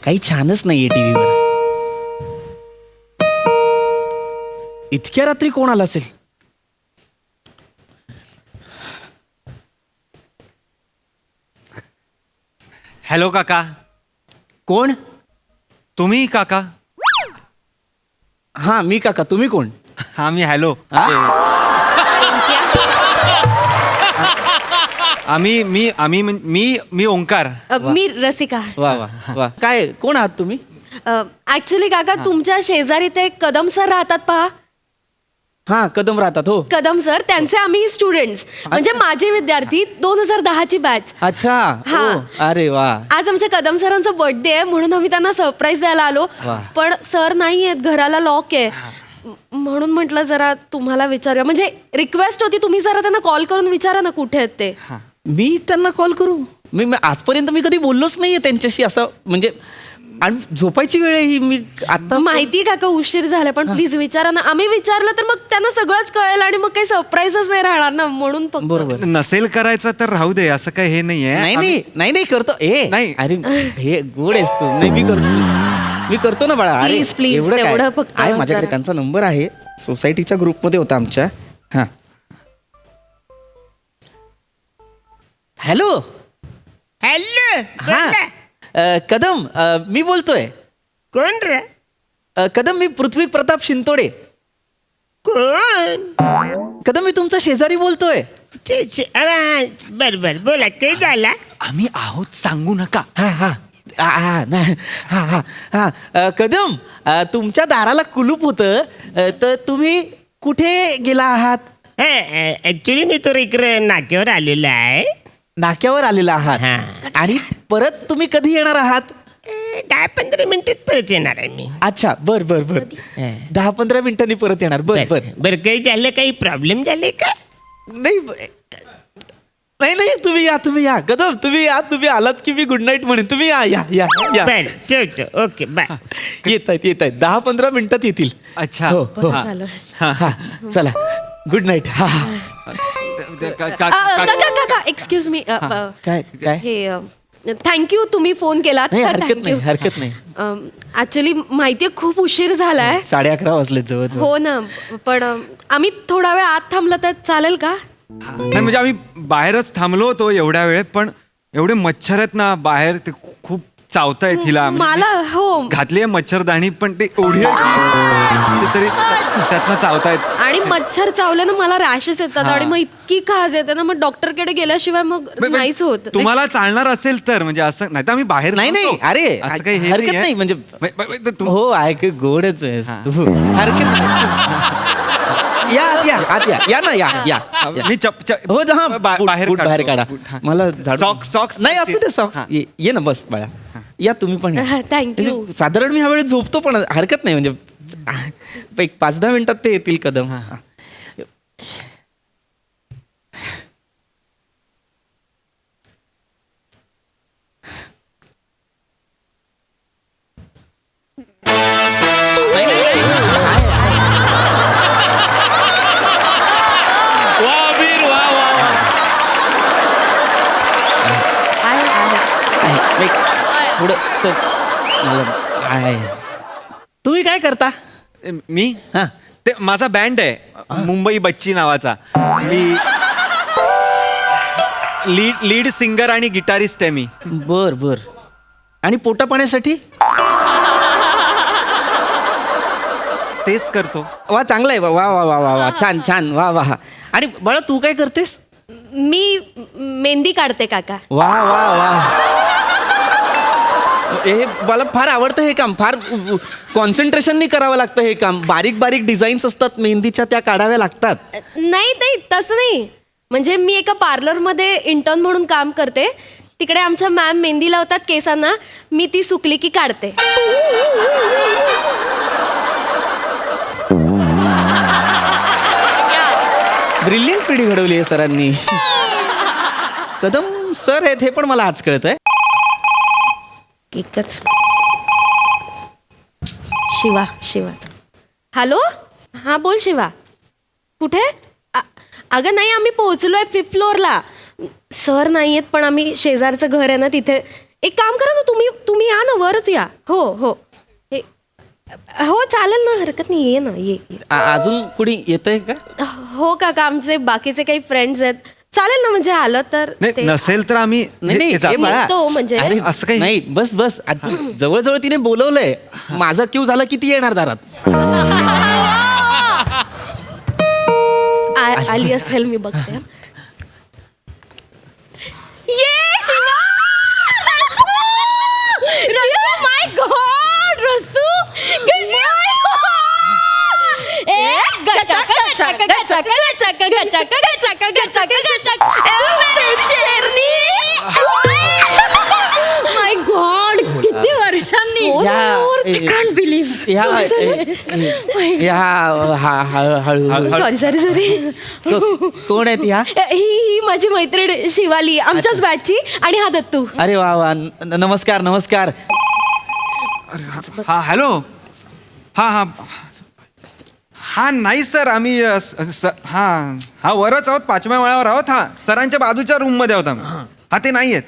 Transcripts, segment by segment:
काही छानच नाहीये टीव्हीवर. इतक्या रात्री कोण आला असेल? हॅलो काका. कोण? तुम्ही काका? हा मी काका. तुम्ही कोण? हा मी हॅलो. आम्ही मी आम्ही मी मी ओंकार. मी रसिका. वा वा वा. काय कोण आहात तुम्ही? ऍक्च्युली काका तुमच्या शेजारी ते कदम सर राहतात पहा. हा कदम राहतात. हो कदम सर त्यांचे आम्ही स्टुडंट्स म्हणजे माझे विद्यार्थी 2010 ची बॅच. अच्छा. हा. ओ, अरे वा. आज आमच्या कदम सरांचा बर्थडे आहे म्हणून आम्ही त्यांना सरप्राईज द्यायला आलो. वा. पण सर नाही आहेत, घराला लॉक आहे. म्हणून म्हटलं जरा तुम्हाला विचारूया. म्हणजे रिक्वेस्ट होती तुम्ही जरा त्यांना कॉल करून विचारा ना कुठे आहेत ते. मी त्यांना कॉल करू? मी आजपर्यंत मी कधी बोललोच नाहीये त्यांच्याशी असं. म्हणजे आणि झोपायची वेळ आहे ही. मी आता माहिती काका उशीर झाला पण प्लीज विचारा ना. आम्ही विचारलं तर मग त्यांना सगळंच कळेल आणि मग काही सरप्राईजच नाही राहणार ना म्हणून फक्त. बरोबर. नसेल करायचं तर राहू दे, असं काही हे नाहीये. नाही नाही नाही नाही करतो. नाही. अरे हे गोड आहेस तू. नाही मी करतो ना बाळा. अरे Please, please, एवढं काय? तेवढं फक्त आहे माझ्याकडे जरा. त्यांचा नंबर आहे. सोसायटीच्या ग्रुपमध्ये होता आमच्या. हा हॅलो. हॅलो. हा कदम मी बोलतोय. कोण रे? कदम मी पृथ्वी प्रताप शिंतोडे. कोण? कदम मी तुमचा शेजारी बोलतोय. बर बर बोला काय झाला? आम्ही आहोत, सांगू नका. हा हा हा नाही. हा हा हा कदम तुमच्या दाराला कुलूप होतं. तर तुम्ही कुठे गेला आहात? ऍक्च्युली मी तर इकडे नाक्यावर आलेलो आहे. नाक्यावर आलेला आहात. हा. आणि परत तुम्ही कधी येणार आहात? 10-15 मिनिटात परत येणार आहे मी. अच्छा बर बर बर. 10-15 मिनिटांनी परत येणार. बर बर. बर काही झालं, काही प्रॉब्लेम झाले का? नाही नाही नाही तुम्ही या कदम तुम्ही आलात की मी गुड नाईट म्हणेन. तुम्ही या या या या. बर ठेवतो. Okay bye. येत आहेत 10-15 मिनिटात येतील. अच्छा. हो हो. बरं झालं. हा चला गुड नाईट. हा हा. काका एक्सक्यूज मी. काय काय हे थँक्यू तुम्ही फोन केलात. नाही हरकत नाही. ऍक्च्युली माहितीये खूप उशीर झालाय. 11:30 वाजले जवळ. हो ना. पण आम्ही थोडा वेळ आत थांबलं तर चालेल का? नाही म्हणजे आम्ही बाहेरच थांबलो होतो एवढ्या वेळ, पण एवढे मच्छर आहेत ना बाहेर, ते खूप चावतायत हिला. मला हो. घातली मच्छरदाणी पण ते एवढी आहे तरी त्यातनं चावतायत. आणि मच्छर चावल्यानं मला रॅशेस येतात आणि मग इतकी खाज येते ना, मग डॉक्टरकडे गेल्याशिवाय मग नाहीच होत. तुम्हाला चालणार असेल तर म्हणजे असं नाही तर आम्ही बाहेर नाही थांबतो. अरे असं काही हे हरकत नाहीये. नाही म्हणजे हो ऐक गोडच आहेस तू. हरकत नाही. या आत या ना या. मी हो हा बाहेर बूट बाहेर काढा. मला Socks नाही असू दे सॉक्स. ये ना बस बाळा. या तुम्ही पण या. थँक्यू. साधारण मी ह्या वेळेस झोपतो पण हरकत नाही म्हणजे एक 5-10 मिनिटात ते येतील कदम. थोडं तुम्ही काय करता? मी हा ते माझा बँड आहे मुंबई बच्ची नावाचा. मी लीड सिंगर आणि गिटारिस्ट आहे मी. बर बर. आणि पोटा पाण्यासाठी तेच करतो. वा चांगलं आहे. वा वा वा वा वा छान छान. वा वा. आणि बाळा तू काय करतेस? मी मेहंदी काढते काका. वा वा वा. हे मला फार आवडतं हे काम. फार कॉन्सन्ट्रेशननी करावं लागतं हे काम. बारीक बारीक डिझाईन्स असतात मेहंदीच्या, त्या काढाव्या लागतात. नाही तसं नाही. म्हणजे मी एका पार्लरमध्ये इंटर्न म्हणून काम करते. तिकडे आमच्या मॅम मेहंदी लावतात केसांना. मी ती सुकली की काढते. ब्रिलियंट पिढी घडवली आहे सरांनी. कदम सर आहेत हे पण मला आज कळत आहे. एकच शिवा. हॅलो. हा बोल शिवा. कुठे? अगं नाही आम्ही पोहोचलोय 5th फ्लोअरला. सर नाही आहेत पण आम्ही शेजारचं घर आहे ना तिथे एक काम करा ना, तुम्ही या ना, वरच या. हो हो चालेल ना, हरकत नाही, ये ना, ये. अजून कुणी येतंय का? हो काका, आमचे बाकीचे काही फ्रेंड्स आहेत. चालेल ना, म्हणजे आलं तर नाही ते- नसेल तर आम्ही नाही हे जा. हे बाळा. निघतो म्हणजे. अरे, असं काही- नाही, बस जवळजवळ तिने बोलवलंय. माझा क्यू झाला की ती येणार दारात. आली असेल, मी बघते. ये शिवा! रसू, माय गॉड, रसू कशी आहे? ए, गचक, गचक, गचक, गचक, गचक, गचक, गचक, गचक. ए, मेरी शेरनी! माय गॉड, किती वर्षांनी. या- कांट बिलीव्ह. हळू सॉरी. कोण आहेत ह्या? ही माझी मैत्रीण शिवाली, आमच्याच बॅचची, आणि हा दत्तू. अरे वा नमस्कार. हा हॅलो. हा नाही सर, आम्ही हा वरच आहोत, 5व्या माळ्यावर आहोत. हा सरांच्या बाजूच्या रूम मध्ये आहोत आम्ही. हा ते नाही आहेत.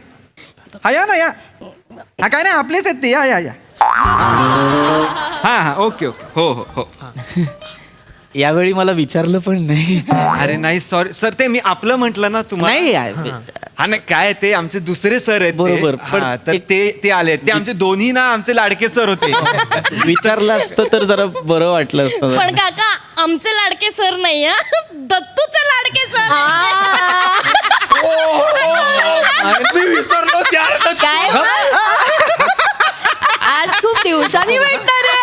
हा या ना, या. हा काय नाही, आपलेच आहेत ते. या. हा ओके हो. यावेळी मला विचारलं पण नाही. अरे नाही सॉरी सर, ते मी आपलं म्हटलं ना तुम्हाला. नाही हा नाही, काय ते आमचे दुसरे सर आहेत ते. बरोबर, पण हा, तर ते आले. ते आमचे दोन्ही ना आमचे लाडके सर होते. विचारलं असतं तर जरा बरं वाटलं असतं. पण काका, आमचे लाडके सर नाही हा, दत्तूचे लाडके सर. मी विसरलो काय आज खूप दिवसांनी भेटणार आहे.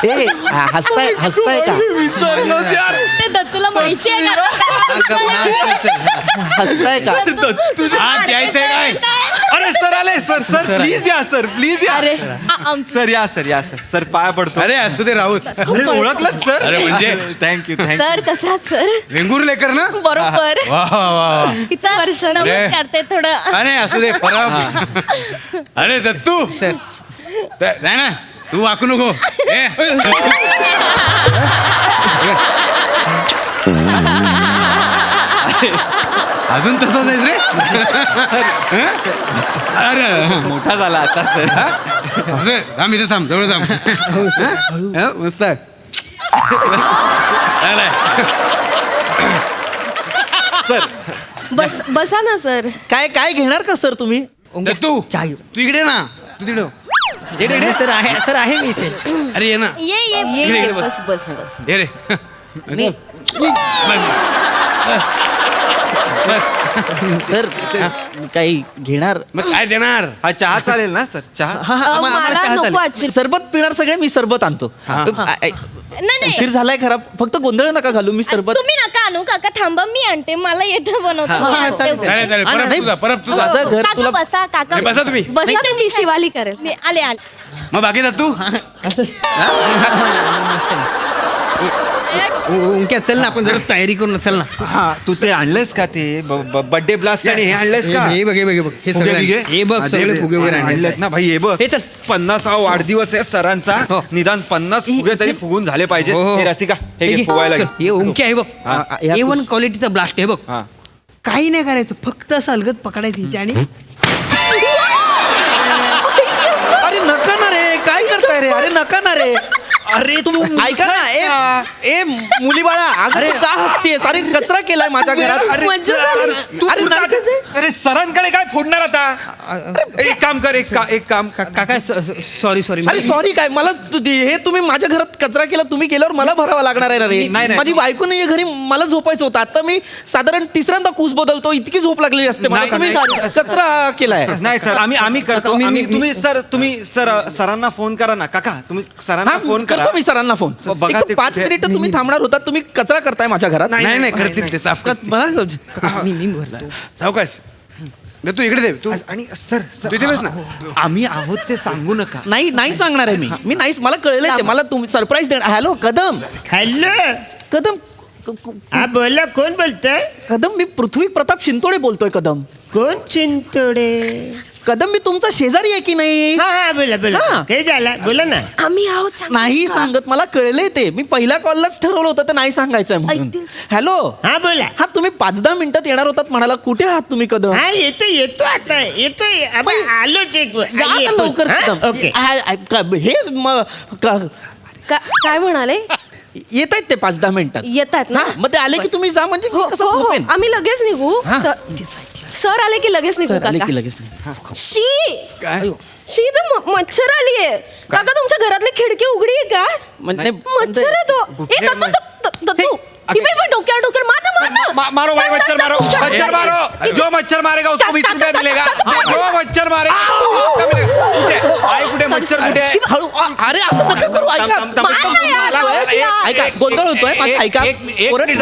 ए हसताय का? विसरलो यार. ते दत्तूला माहिती आहे हसताय का? द्यायचंय काय? अरे सर आले. सर प्लीज या. सर प्लीज या. अरे सर या सर पाया पडतो. अरे असू दे राऊत. अरे ओळखलंच सर. अरे म्हणजे? Thank you. Sir, Kasat sir? Vengurlekar ना? बरोबर. वा वा वा. किती वर्ष नमस्कार. ते थोडं अरे असू दे परब. अरे दत्तू नाही ना, तू वाकू नको. ए. अजून तसंच आहेस रे. अरे मोठा झाला आता सर. असू दे. थांब इथे थांब, जवळ थांब. हा, मस्त आहे. सर बसा ना सर. काय घेणार का सर तुम्ही? दत्तू तू इकडे ना, तू तिकडे सर आहे मी इथे. अरे ये ना. ये ये बस. ये रे. सर काही घेणार? मग काय देणार? हा चहा चालेल ना सर? चहा मला नको ऍक्च्युली. सरबत पिणार सगळे, मी सरबत आणतो. नाही उशीर झालाय खराब, फक्त गोंधळ नका घालू. मी सरबत तुम्ही नका आणू काका, थांबा, मी आणते. मला येतं बनवता. मी आणते. चालेल हा, नाही. परब तुझा. माझं घर काका तुला बसा, काका हे बसा तुम्ही. बसा तुम्ही, शिवाली करेल. मी आले. मग बाकी दत्तू उंक्या चल ना, आपण जरा तयारी करून चल ना. हा तू ते आणलंयस का ते बर्थडे ब्लास्ट आणि हे आणलंयस का? हे बघ हे फुगे सगळे बिगे? हे बघ हा, दे, सगळे दे. फुगे वगैरे आणलेत ना भाई. हे बघ, हे चल. 50वा वाढदिवस आहे सरांचा. हो. निदान 50 फुगे तरी फुगून झाले पाहिजे. हो, हो. हे रसिका हे हे घे, घे. फुगवायला घे. चल, हे उंक्या हे बघ. हा, या A1 क्वालिटीचा ब्लास्ट आहे बघ. हा. काही नाही करायचं, फक्त असं अलगद पकडायचं इथे आणि अरे नका ना रे, काय करताय रे? अरे नका ना रे. अरे तू ऐका ना. ए मुली बाळा, अरे का हसतेस? अरे कचरा केलाय माझ्या घरात. अरे मज्जा झाली. तू अरे पुढे नका. आता- अरे सरांकडे काय फोडणार आता? एक काम कर, एक काम काका सॉरी अरे सॉरी काय, मला हे तुम्ही माझ्या घरात कचरा केला, तुम्ही केल्यावर मला भरावा लागणार आहे ना रे. नाही, नाही. माझी बायको नाहीये घरी, मला झोपायचं होतं. आता मी साधारण तिसऱ्यांदा कूस बदलतो, इतकी झोप लागलेली असते मला. नाही, तुम्ही नाही. कचरा केलाय. नाही सर, आम्ही करतो. तुम्ही सरांना फोन करा ना. काका तुम्ही सरांना हा फोन करा. करतो मी सरांना फोन. बघा एक तर ते 5 कुठे- मिनिटं तुम्ही थांबणार होता, तुम्ही कचरा करताय माझ्या घरात. नाही नाही करतील ते साफ कर. मला मी भरतो. सावकाश दत्तू इकडे दे तू. आणि सर तू इथे बस ना. आम्ही आहोत ते सांगू नका. नाही सांगणार आहे मी नाही. मला कळलंय ते. मला तुम्ही सरप्राईज देणार. हॅलो कदम. हॅलो. कदम हा बोला, कोण बोलतोय? कदम, मी पृथ्वी प्रताप शिंतोडे बोलतोय. कदम, कोण चिंतोडे? कदम मी तुमचा शेजारी आहे की नाही हा बोला बोला हा. काही झालं बोला ना. आम्ही आहोत सांगा. नाही सांगत मला कळलंय ते मी पहिल्या कॉललाच ठरवलं होतं तर नाही सांगायचंय म्हणून ऐकतील. हॅलो हा बोला. हा तुम्ही 5-10 मिनिटात येणार होतात म्हणाला कुठे आहात तुम्ही कदम हा येतो आता येतोय आपण आलोच एक या आता लवकर कदम. ओके हे काय म्हणाले येत आहेत ते 5-10 मिनिटात येतात ना हा, मग ते आले की तुम्ही जा म्हणजे मी हो कसं हो हो झोपेन? आम्ही लगेच निघू हा. सर आले की लगेच निघू सर आले काका की लगेच नाही. शी शी तर मच्छर आली आहे काका तुमच्या घरातली खिडकी उघडी आहे का म्हणजे मच्छर आहे तो कुठे दत्तू ही बाई डोक्यावर डोक्यावर मार ना मारो भाई मच्छर मारो मच्छर मारो जो मच्छर मारेगा उसको 20 रुपया मिलेगा जो मच्छर मारेगा आई कुठे मच्छर कुठे शी, हळू अरे असं नका करू ऐका ऐका गोंधळ होतोय माझं ऐका एक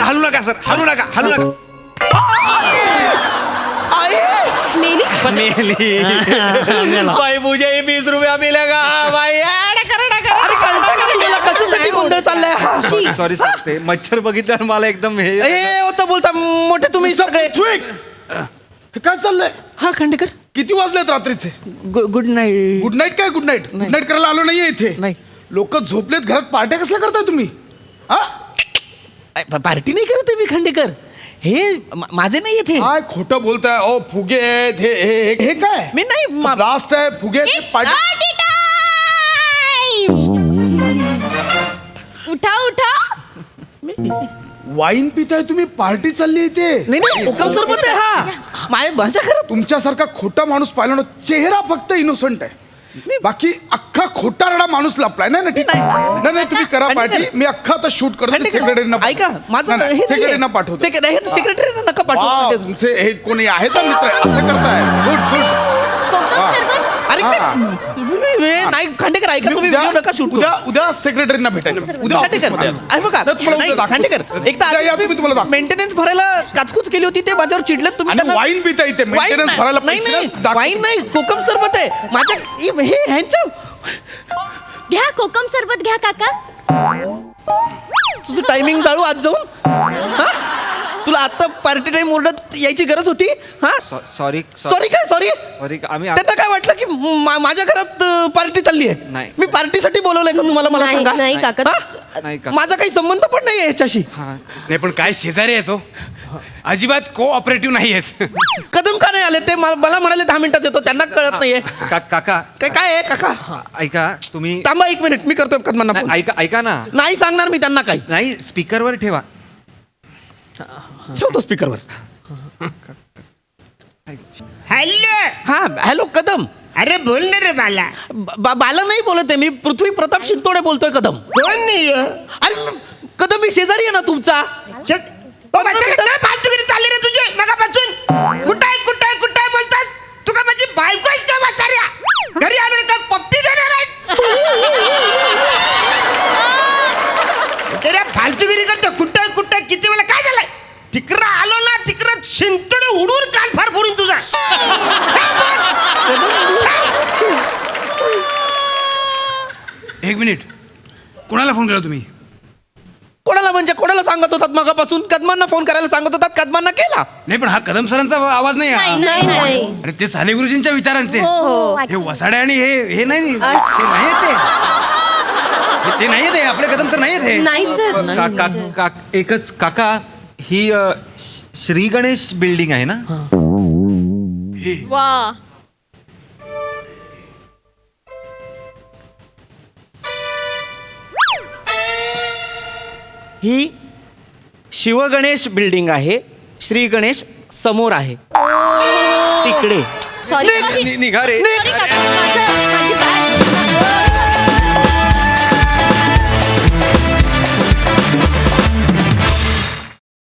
हलू नका सर हलू नका मेली भाई मुझे 20 रुपया मिलेगा भाई अरे कंटाळा गेला, कशासाठी गोंधळ चाललाय हा? सॉरी सर ते मच्छर बघितल्यावर मला एकदम हे ए होतं बोलता मोठे तुम्ही सगळे हे काय चाललंय हा खांडेकर किती वाजलेत रात्रीचे गुड नाईट गुड नाईट काय गुड नाईट गुड नाईट करायला आलो नाहीये इथे नाही. लोक झोपलेत घरात पार्ट्या कसल्या करताय तुम्ही हा पार्टी नाही करत आहे मी खांडेकर हे माझे नाही येथे काय खोटं बोलताय ओ फुगे आहेत हे काय मी नाही लास्ट आहे फुगे आहेत, हे पार्टी उठा उठा वाईन पिताय तुम्ही पार्टी चालली इथे नाही हुकम सरबत आहे हा माझ्या घरात तुमच्यासारखा खोटा माणूस पाहिला ना चेहरा फक्त इनोसंट आहे बाकी अख्खा खोटारडा माणूस लपलाय नाही ना ठीक आहे नाही तुम्ही करा पार्टी मी अख्खा आता शूट करतो सेक्रेटरीना ऐका माझं सेक्रेटरीना पाठवतो सेक्रेटरी नका वा, पाठवू तुमचे हे कोणी आहे का मित्र असं करताय गुड कोकम सरबत अरे नाही खांडेकर ऐका तुम्ही व्हिडिओ नका शूट उद्या सेक्रेटरीना भेटायचं उद्या खांडेकर ऑफिसमध्ये. आहे बघा नाही, तुम्हाला नाही, उद्या दाखवतो. खांडेकर एक उद्या या, तुम्ही तुम्हाला दाखवतो. मेंटेनन्स भरायला काचकूच केली होती ते माझ्यावर चिडलं तुम्ही आणि त्यांना- वाईन पिता इथे वाईन मेंटेनन्स नाही, भरायला नाही पैसे नाही दाखवतो. वाईन नाही कोकम सरबत आहे माझ्या हे ह्यांच्या घ्या कोकम सरबत घ्या काका तुझं टायमिंग जाळू आज जाऊन हा तुला आता पार्टी टाइम ओरडत यायची गरज होती हा सॉरी सॉरी काय सॉरी सॉरी आम्ही त्यांना काय वाटलं की माझ्या घरात पार्टी चालली आहे नाही. मी पार्टीसाठी बोलवलंय का तुम्हाला मला नाही, सांगा नाही, काका. हा? नाही, काका. माझा काही संबंध पण नाही ह्याच्याशी नाही पण काय शेजारी आहे तो अजिबात कोऑपरेटिव्ह नाही आहेत कदम का नाही आले ते मला म्हणाले 10 मिनिटात येतो त्यांना कळत नाहीये काका काय आहे काका ऐका तुम्ही थांबा 1 मिनिट मी करतोय कदमांना नाही, फोन. ऐका ना नाही सांगणार मी त्यांना काही नाही स्पीकरवर ठेवा ठेवतो स्पीकरवर हॅलो हा हॅलो कदम अरे बोल ना रे बाला बाला नाही बोलत आहे मी पृथ्वी प्रताप शिंतोडे बोलतोय कदम कोण नाही हो? अरे कदम मी शेजारी आहे ना तुमचा चल. ओ, बच्चा, काय फालतूगिरी चालली रे तुझी मगापासून कुठं आहे बोलतात तू का माझी बायको आहेस का वाचाऱ्या घरी आलो का पप्पी देणार आहेस बिचाऱ्या फालतूगिरी करतो कुठं किती वेळा काय झालंय तिकडं आलो ना तिकडं शिंतोडे उडून कान फार फोडून तुझा एक मिनिट कोणाला फोन केला तुम्ही कोणाला म्हणजे कोणाला सांगत होतात मगापासून कदमांना फोन करायला सांगत होतात कदमांना केला नाही पण हा कदम सरांचा आवाज नाही हा. नाही नाही अरे ते साने गुरुजींच्या विचारांचे हो हे वसाडे आणि हे नाही ते नाही ते नाही ते आपले कदम तर नाही ते नाहीच एकच काका ही श्री गणेश बिल्डिंग आहे ना वा ही शिवगणेश बिल्डिंग आहे श्री गणेश समोर आहे तिकडे सॉरी निघा रे सॉरी काका माझं